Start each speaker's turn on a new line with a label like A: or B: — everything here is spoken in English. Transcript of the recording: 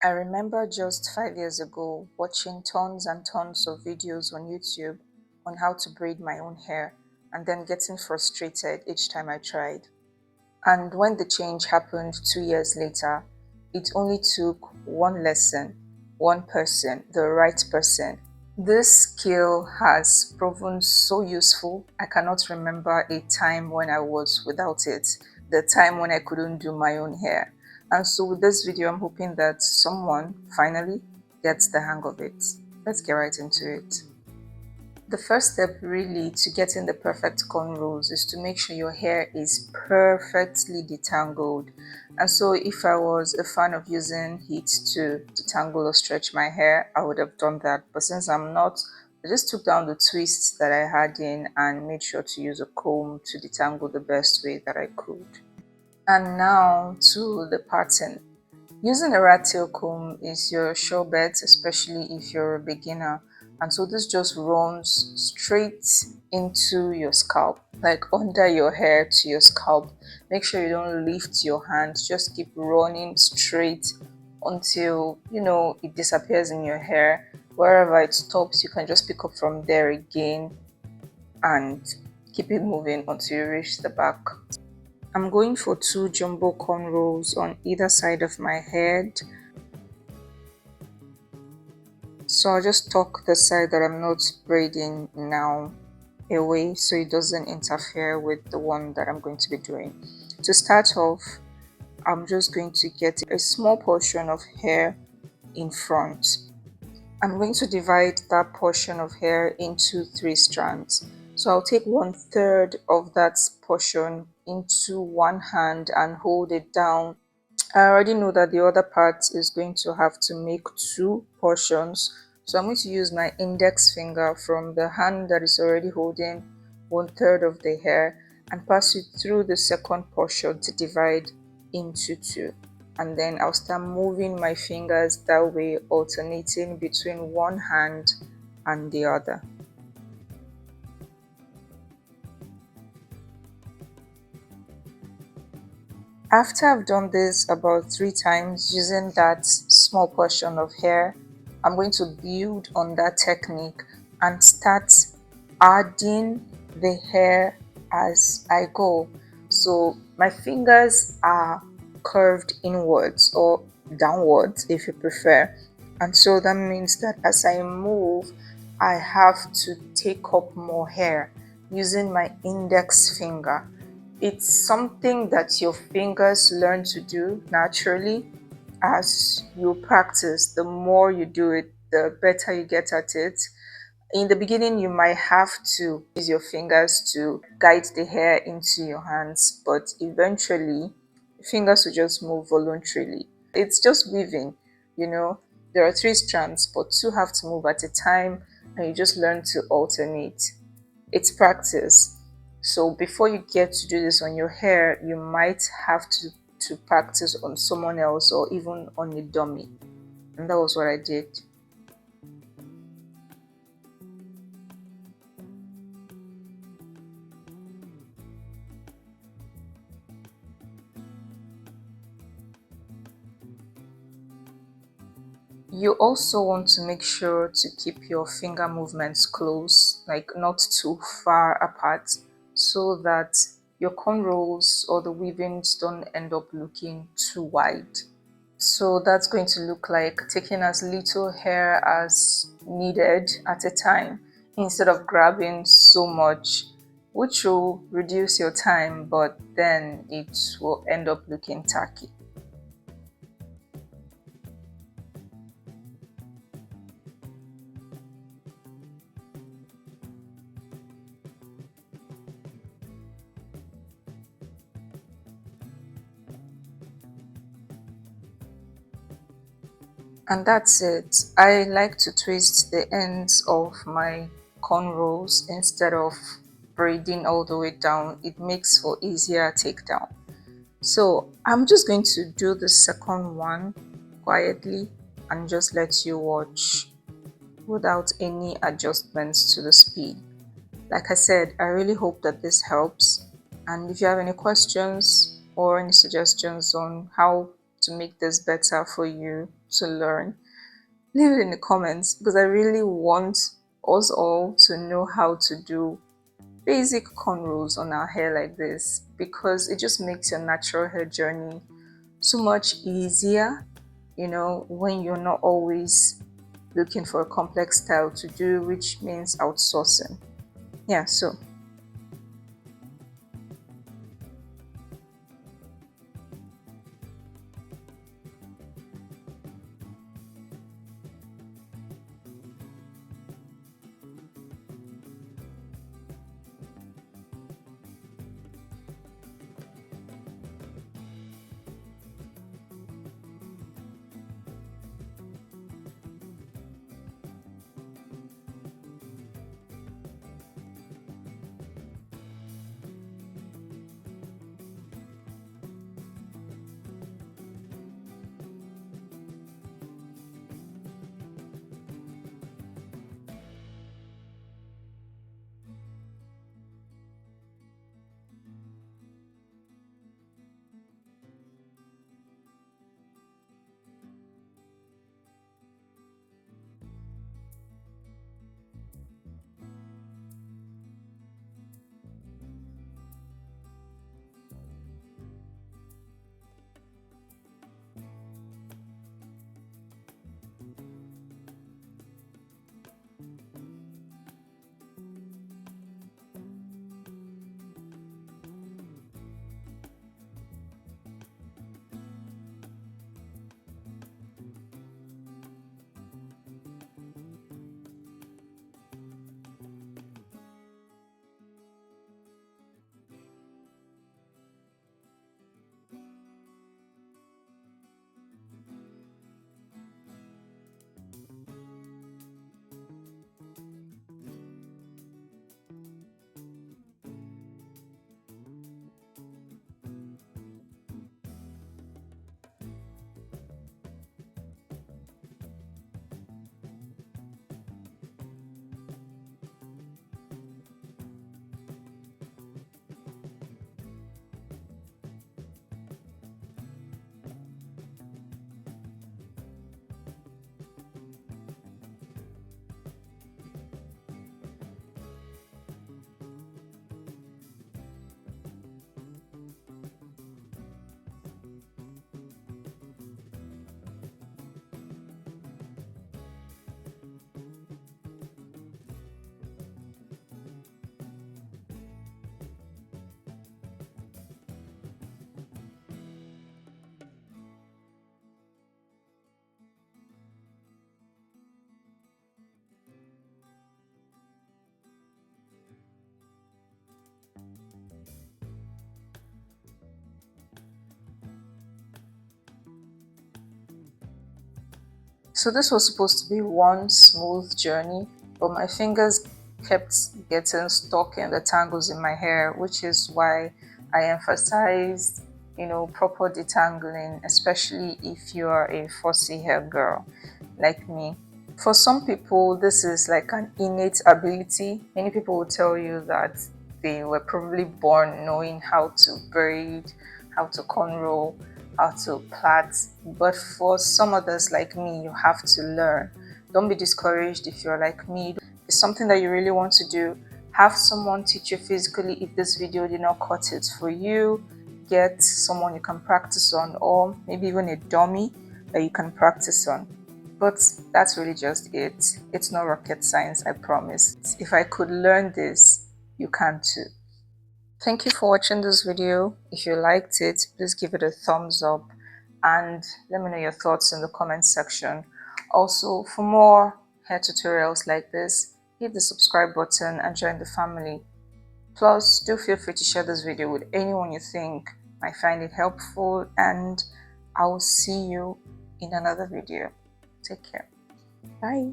A: I remember just 5 years ago watching tons and tons of videos on YouTube on how to braid my own hair and then getting frustrated each time I tried. And when the change happened 2 years later, it only took one lesson, one person, the right person. This skill has proven so useful. I cannot remember a time when I was without it, the time when I couldn't do my own hair. And so with this video, I'm hoping that someone finally gets the hang of it. Let's get right into it. The first step really to getting the perfect cornrows is to make sure your hair is perfectly detangled. And so if I was a fan of using heat to detangle or stretch my hair, I would have done that. But since I'm not, I just took down the twists that I had in and made sure to use a comb to detangle the best way that I could. And now to the pattern. Using a rat tail comb is your sure bet, especially if you're a beginner. And so this just runs straight into your scalp, like under your hair to your scalp. Make sure you don't lift your hand, just keep running straight until it disappears in your hair. Wherever it stops, you can just pick up from there again and keep it moving until you reach the back. I'm going for 2 jumbo cornrows on either side of my head. So I'll just tuck the side that I'm not braiding now away so it doesn't interfere with the one that I'm going to be doing. To start off, I'm just going to get a small portion of hair in front. I'm going to divide that portion of hair into 3 strands. So I'll take 1/3 of that portion into one hand and hold it down. I already know that the other part is going to have to make 2 portions. So I'm going to use my index finger from the hand that is already holding 1/3 of the hair and pass it through the second portion to divide into 2. And then I'll start moving my fingers that way, alternating between one hand and the other. After I've done this about 3 times using that small portion of hair, I'm going to build on that technique and start adding the hair as I go. So my fingers are curved inwards or downwards if you prefer, and so that means that as I move I have to take up more hair using my index finger. It's something that your fingers learn to do naturally. As you practice, the more you do it, the better you get at it. In the beginning, you might have to use your fingers to guide the hair into your hands, but eventually, fingers will just move voluntarily. It's just weaving. There are 3 strands, but 2 have to move at a time, and you just learn to alternate. It's practice. So before you get to do this on your hair, you might have to practice on someone else or even on a dummy. And that was what I did. You also want to make sure to keep your finger movements close, like not too far apart, so that your cornrows or the weavings don't end up looking too wide. So that's going to look like taking as little hair as needed at a time instead of grabbing so much, which will reduce your time, but then it will end up looking tacky. And that's it. I like to twist the ends of my cornrows instead of braiding all the way down. It makes for easier takedown. So I'm just going to do the second one quietly and just let you watch without any adjustments to the speed. Like I said, I really hope that this helps. And if you have any questions or any suggestions on how to make this better for you to learn, leave it in the comments, because I really want us all to know how to do basic cornrows on our hair like this, because it just makes your natural hair journey so much easier, when you're not always looking for a complex style to do, which means outsourcing. Yeah, so So this was supposed to be one smooth journey, but my fingers kept getting stuck in the tangles in my hair, which is why I emphasized, proper detangling, especially if you are a fussy hair girl like me. For some people, this is like an innate ability. Many people will tell you that they were probably born knowing how to braid, how to cornrow, how to plait. But for some others like me, you have to learn. Don't be discouraged if you're like me. If it's something that you really want to do, have someone teach you physically. If this video did not cut it for you, get someone you can practice on, or maybe even a dummy that you can practice on. But that's really just it. It's not rocket science, I promise. If I could learn this, you can too. Thank you for watching this video. If you liked it, please give it a thumbs up and let me know your thoughts in the comment section. Also, for more hair tutorials like this, hit the subscribe button and join the family. Plus, do feel free to share this video with anyone you think might find it helpful, and I will see you in another video. Take care. Bye.